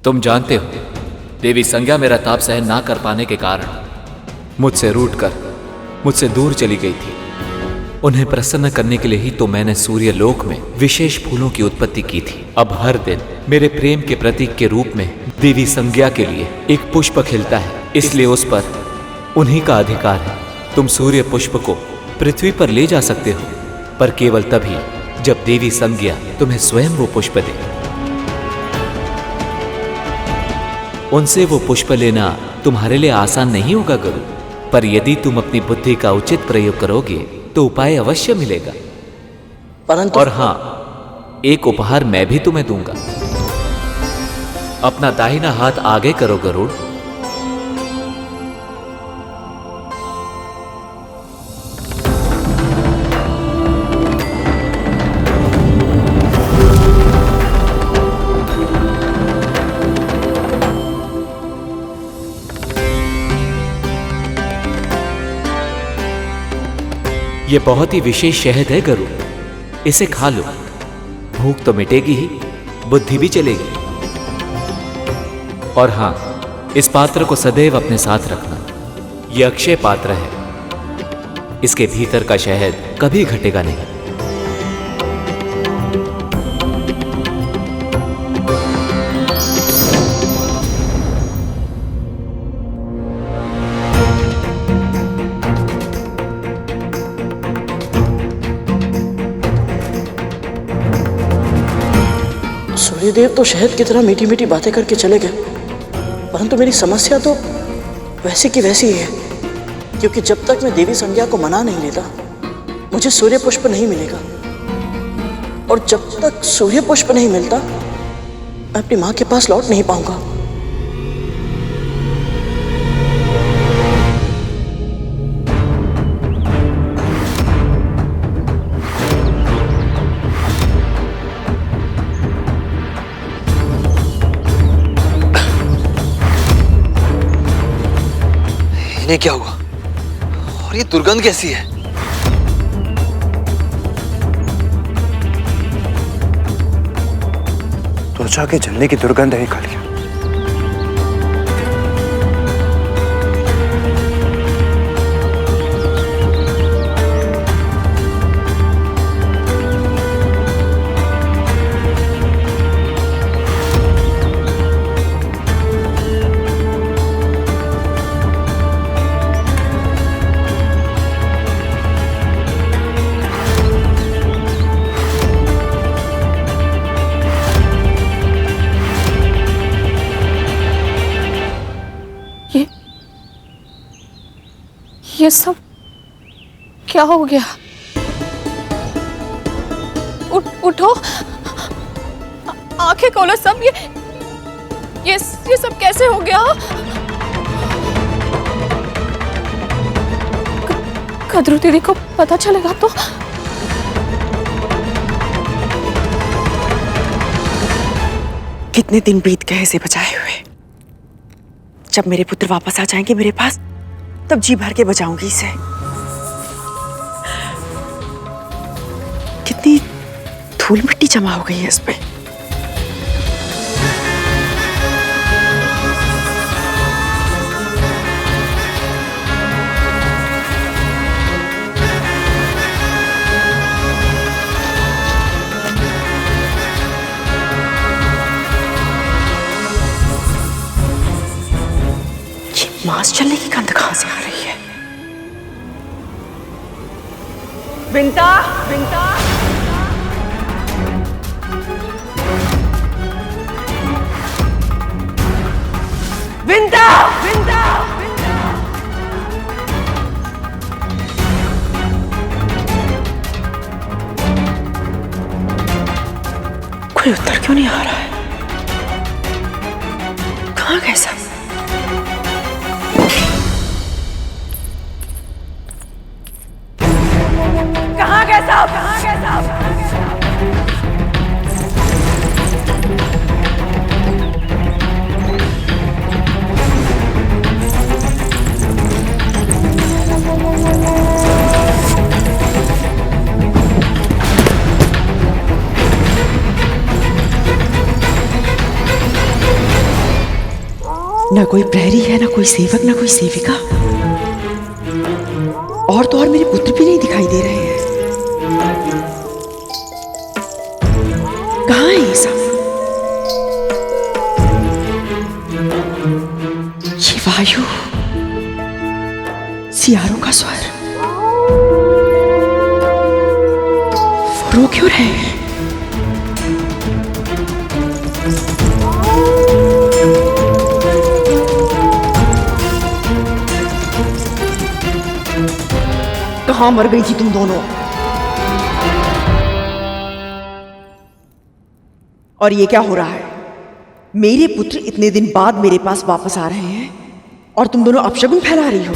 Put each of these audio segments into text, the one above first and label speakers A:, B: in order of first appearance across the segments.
A: तुम जानते हो, देवी संज्ञा मेरा ताप सहन ना कर पाने के कारण मुझसे रूठकर मुझसे दूर चली गई थी। उन्हें प्रसन्न करने के लिए ही तो मैंने सूर्य लोक में विशेष फूलों की उत्पत्ति की थी। अब हर दिन मेरे प्रेम के प्रतीक के रूप में देवी संज्ञा के लिए एक पुष्प खिलता है, इसलिए उस पर उन्हीं का अधिकार है। तुम सूर्य पुष्प को पृथ्वी पर ले जा सकते हो, पर केवल तभी जब देवी संज्ञा तुम्हें स्वयं वो पुष्प दे। उनसे वो पुष्प लेना तुम्हारे लिए आसान नहीं होगा गुरु, पर यदि तुम अपनी बुद्धि का उचित प्रयोग करोगे तो उपाय अवश्य मिलेगा।
B: परंतु
A: और हां, एक उपहार मैं भी तुम्हें दूंगा। अपना दाहिना हाथ आगे करो गरुड़। यह बहुत ही विशेष शहद है गरुड़, इसे खा लो। भूख तो मिटेगी ही, बुद्धि भी चलेगी। और हां, इस पात्र को सदैव अपने साथ रखना। यह अक्षय पात्र है, इसके भीतर का शहद कभी घटेगा नहीं।
B: सूर्यदेव तो शहद की तरह मीठी मीठी बातें करके चले गए, परंतु मेरी समस्या तो वैसी की वैसी ही है, क्योंकि जब तक मैं देवी संज्ञा को मना नहीं लेता मुझे सूर्य पुष्प नहीं मिलेगा, और जब तक सूर्य पुष्प नहीं मिलता मैं अपनी मां के पास लौट नहीं पाऊंगा।
C: इन्हें क्या हुआ और ये दुर्गंध कैसी है?
D: त्वचा के जलने की दुर्गंध है कालिया।
E: ये सब क्या हो गया? उठो, आंखें खोलो सब। ये सब कैसे हो गया? कद्रू दीदी को पता चलेगा तो?
F: कितने दिन बीत गए इसे बचाए हुए। जब मेरे पुत्र वापस आ जाएंगे मेरे पास, तब जी भर के बचाऊंगी इसे। कितनी धूल मिट्टी जमा हो गई है इस पे। मांस चलने की गंध कहां से आ रही है?
G: विंता, विंता, विंता, विंता,
F: कोई उत्तर क्यों नहीं आ रहा है? कहां गए सब?
G: कहाँ गए साहब? कहाँ गए साहब?
F: ना कोई प्रहरी है, ना कोई सेवक, ना कोई सेविका, और तो और मेरे पुत्र भी नहीं दिखाई दे रहे हैं। कहाँ है ये सब? ये वायु, सियारों का स्वर, वो रो क्यों रहे हैं? कहाँ मर गई थी तुम दोनों? और ये क्या हो रहा है? मेरे पुत्र इतने दिन बाद मेरे पास वापस आ रहे हैं और तुम दोनों अपशगुन फैला रही हो।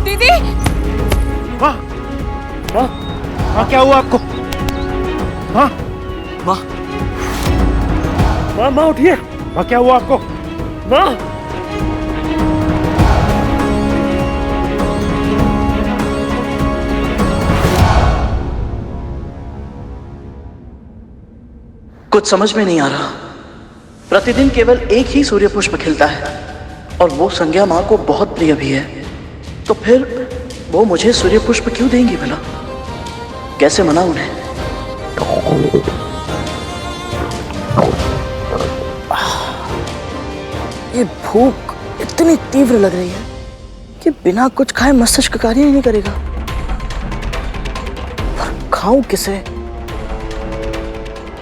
E: दीदी,
D: माँ, क्या हुआ आपको? माँ,
C: माँ,
D: माँ, उठिए। माँ, क्या हुआ आपको? माँ,
B: कुछ समझ में नहीं आ रहा। प्रतिदिन केवल एक ही सूर्य पुष्प खिलता है और वो संज्ञा माँ को बहुत प्रिय भी है, तो फिर वो मुझे सूर्य पुष्प क्यों देंगी भला? कैसे मना उन्हें? ये भूख इतनी तीव्र लग रही है कि बिना कुछ खाए मस्तिष्क कार्य ही नहीं करेगा। पर खाऊं किसे?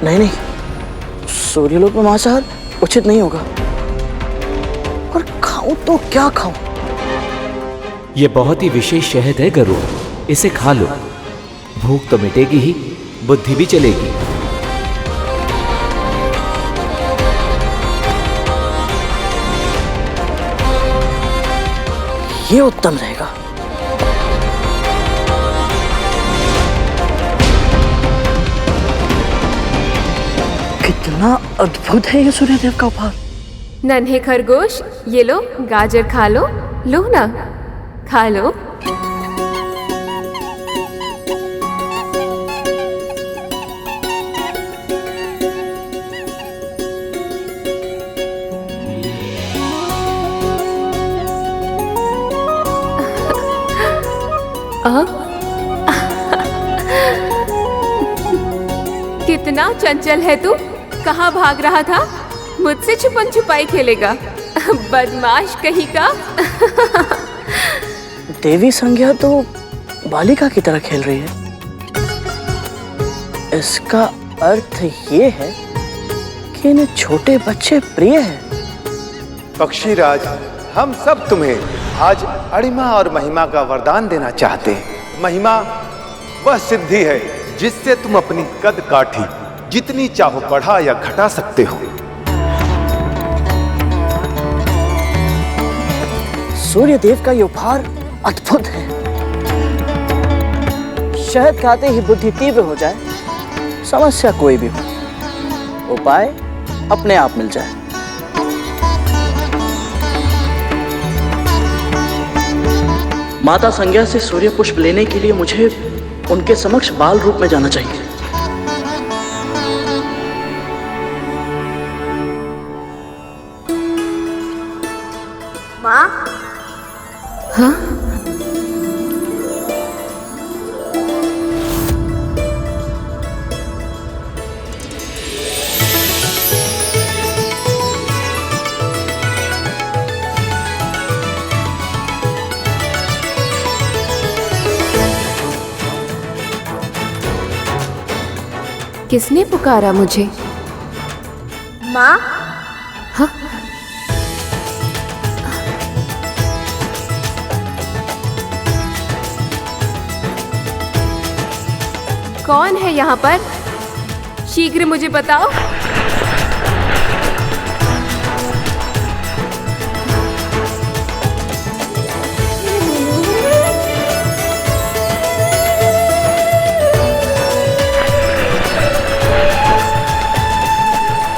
B: नहीं, सूर्यलोक में मांसाहार उचित नहीं होगा। और खाऊं तो क्या खाऊं?
A: ये बहुत ही विशेष शहद है गरुड़, इसे खा लो। भूख तो मिटेगी ही, बुद्धि भी चलेगी।
B: ये उत्तम रहेगा। कितना अद्भुत है ये सूर्यदेव का उपहार।
E: नन्हे खरगोश, ये लो गाजर खा लो। लो ना, खा लो। कितना चंचल है तू। कहाँ भाग रहा था? मुझसे छुपन छुपाई खेलेगा, बदमाश कहीं का।
B: देवी संज्ञा तो बालिका की तरह खेल रही है। इसका अर्थ ये है कि इन्हें छोटे बच्चे प्रिय हैं।
H: पक्षीराज, हम सब तुम्हें आज अणिमा और महिमा का वरदान देना चाहते हैं। महिमा वह सिद्धि है जिससे तुम अपनी कद काठी जितनी चाहो बढ़ा या घटा सकते हो।
B: सूर्य देव का ये उपहार अद्भुत है। शहद खाते ही बुद्धि तीव्र हो जाए, समस्या कोई भी हो, उपाय अपने आप मिल जाए। माता संज्ञा से सूर्य पुष्प लेने के लिए मुझे उनके समक्ष बाल रूप में जाना चाहिए।
I: माँ,
E: हाँ? किसने पुकारा मुझे?
I: माँ,
E: हाँ? कौन है यहाँ पर? शीघ्र मुझे बताओ।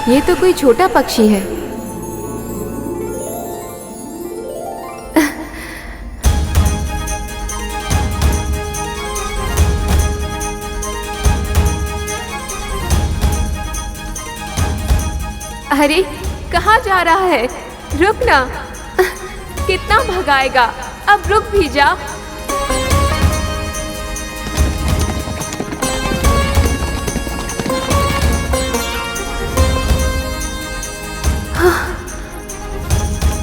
E: ये तो कोई छोटा पक्षी है। अरे कहाँ जा रहा है? रुक ना। कितना भगाएगा? अब रुक भी जा।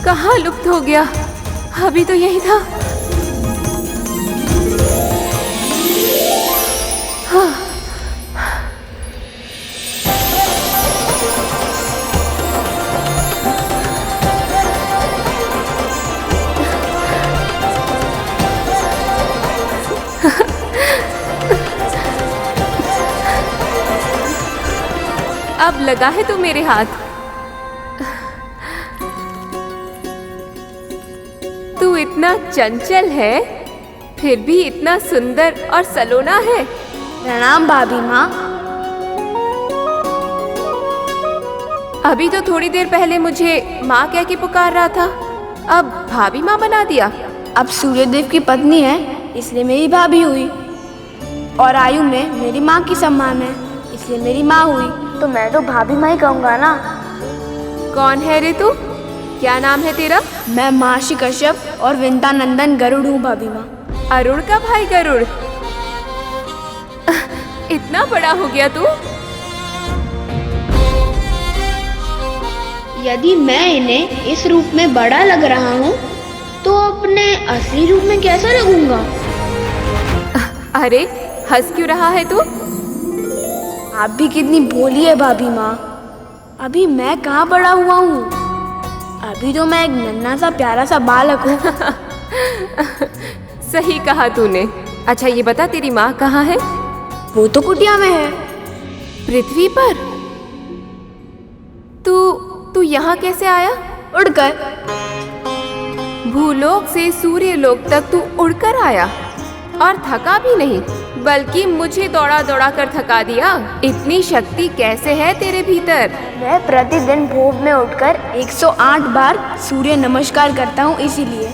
E: कहाँ लुप्त हो गया? अभी तो यही था। हाँ। अब लगा है तो मेरे हाथ। तू इतना चंचल है, फिर भी इतना सुंदर और सलोना है।
I: प्रणाम भाभी माँ।
E: अभी तो थोड़ी देर पहले मुझे माँ कह के पुकार रहा था, अब भाभी माँ बना दिया।
I: अब सूर्यदेव की पत्नी है, इसलिए मेरी भाभी हुई, और आयु में मेरी माँ की समान है, इसलिए मेरी माँ हुई। तो मैं तो भाभी माँ ही कहूँगा ना।
E: कौन है रे तू? क्या नाम है तेरा?
I: मैं महर्षि कश्यप और विंता नंदन गरुड़ हूँ भाभी माँ।
E: अरुण का भाई गरुड़? इतना बड़ा हो गया तू?
I: यदि मैं इन्हें इस रूप में बड़ा लग रहा हूँ, तो अपने असली रूप में कैसा लगूंगा?
E: अरे हंस क्यों रहा है तू?
I: आप भी कितनी भोली है भाभी माँ। अभी मैं कहाँ बड़ा हुआ हूँ, अभी तो मैं एक नन्हा सा प्यारा सा बालक हूँ।
E: सही कहा तूने। अच्छा ये बता, तेरी माँ कहाँ है?
I: वो तो कुटिया में है।
E: पृथ्वी पर? तू यहाँ कैसे आया?
I: उड़कर।
E: भूलोक से सूर्यलोक तक तू उड़कर आया, और थका भी नहीं, बल्कि मुझे दौड़ा दौड़ा कर थका दिया। इतनी शक्ति कैसे है तेरे भीतर?
I: मैं प्रतिदिन भोर में उठकर 108 बार सूर्य नमस्कार करता हूँ, इसीलिए।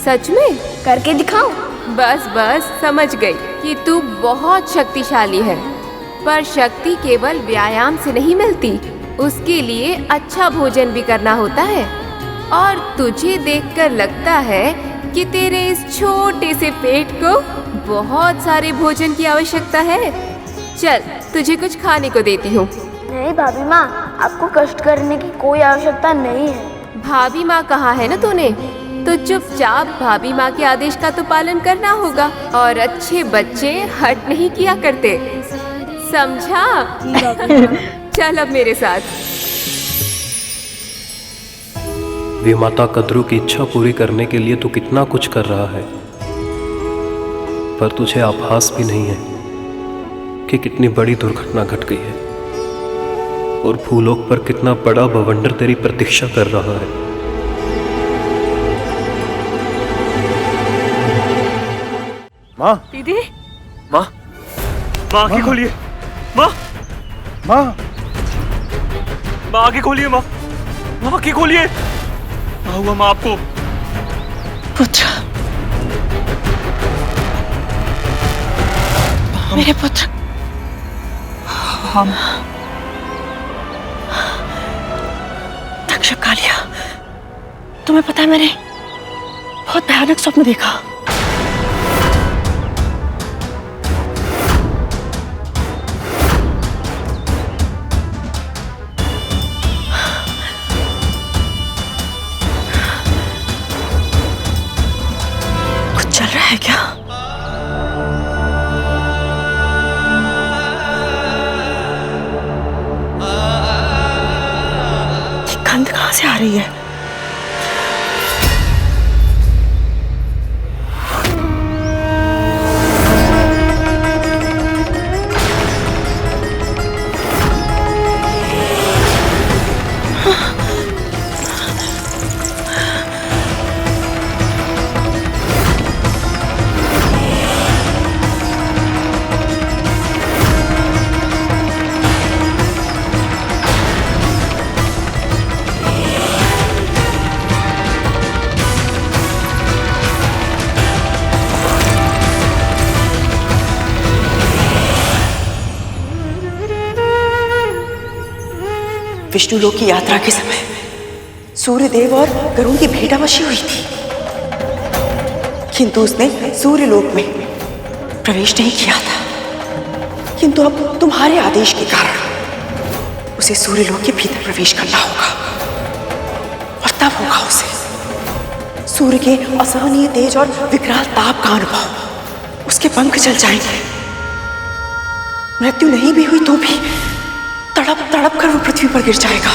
E: सच में?
I: करके दिखाऊं?
E: बस बस समझ गई कि तू बहुत शक्तिशाली है, पर शक्ति केवल व्यायाम से नहीं मिलती, उसके लिए अच्छा भोजन भी करना होता है। और तुझे देखकर लगता है कि तेरे इस छोटे से पेट को बहुत सारे भोजन की आवश्यकता है। चल तुझे कुछ खाने को देती हूँ।
I: नहीं भाभी माँ, आपको कष्ट करने की कोई आवश्यकता नहीं है।
E: भाभी माँ कहा है ना तूने, तो चुपचाप भाभी माँ के आदेश का तो पालन करना होगा, और अच्छे बच्चे हट नहीं किया करते, समझा? चल अब मेरे साथ।
J: विमाता कद्रू की इच्छा पूरी करने के लिए तू कितना कुछ कर रहा है, पर तुझे आभास भी नहीं है कि कितनी बड़ी दुर्घटना घट गई है। और भूलोक पर कितना बड़ा बवंडर तेरी प्रतीक्षा कर रहा है।
D: माँ,
G: दीदी,
C: माँ,
D: माँ आंखें खोलिए। माँ, माँ,
C: माँ आंखें खोलिए। माँ, माँ आंखें खोलिए। क्या हुआ माँ आपको?
B: पुत्र, मेरे पुत्र। हम तक्षक कालिया, तुम्हें पता है मैंने बहुत भयानक स्वप्न देखा। कुछ चल रहा है क्या? गंध कहां से आ रही है? विष्णु लोक की यात्रा के समय सूर्यदेव और गरुड़ की भेंटावशी हुई थी, किंतु उसने सूर्यलोक में प्रवेश नहीं किया था। किंतु अब तुम्हारे आदेश के कारण उसे सूर्यलोक के भीतर प्रवेश करना होगा, और तब होगा उसे सूर्य के असहनीय तेज और विकराल ताप का अनुभव। उसके पंख जल जाएंगे। मृत्यु नहीं भी हुई तो भी तड़प तड़प कर वो पृथ्वी पर गिर जाएगा।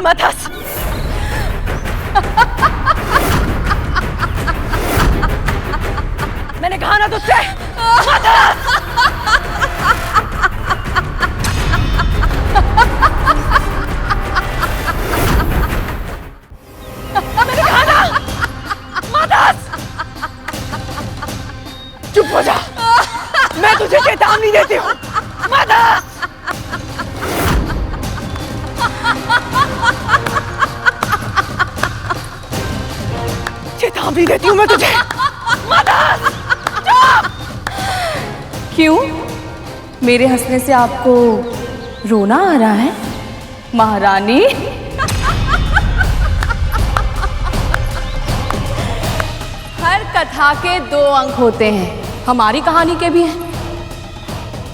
B: मत हंस। मैंने कहा ना तुझसे मत हंस। मैंने कहा ना मत हंस। चुप हो जा, मैं तुझे चेतावनी देती हूँ, मत हंस। चेतावनी देती हूँ मैं तुझे, मत हंस। चुप।
G: क्यों? मेरे हंसने से आपको रोना आ रहा है महारानी? हर कथा के 2 अंक होते हैं, हमारी कहानी के भी हैं।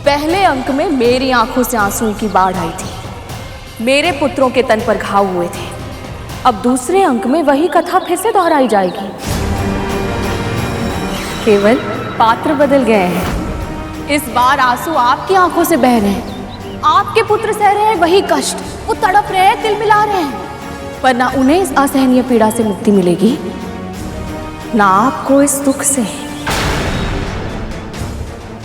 G: पहले अंक में मेरी आंखों से आंसुओं की बाढ़ आई थी, मेरे पुत्रों के तन पर घाव हुए थे। अब दूसरे अंक में वही कथा फिर से दोहराई जाएगी, केवल पात्र बदल गए हैं। इस बार आंसू आपकी आंखों से बह रहे हैं, आपके पुत्र सह रहे हैं वही कष्ट, वो तड़प रहे हैं, तिलमिला रहे हैं, पर ना उन्हें इस असहनीय पीड़ा से मुक्ति मिलेगी, ना आपको इस दुख से।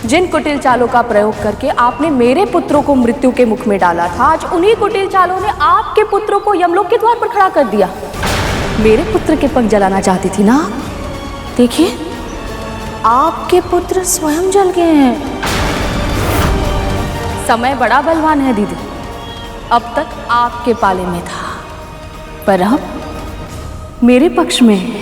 G: जिन कुटिल चालों का प्रयोग करके आपने मेरे पुत्रों को मृत्यु के मुख में डाला था, आज उन्हीं कुटिल चालों ने आपके पुत्रों को यमलोक के द्वार पर खड़ा कर दिया। मेरे पुत्र के पंख जलाना चाहती थी ना? देखिए, आपके पुत्र स्वयं जल गए हैं। समय बड़ा बलवान है दीदी। अब तक आपके पाले में था, पर अब मेरे पक्ष में है।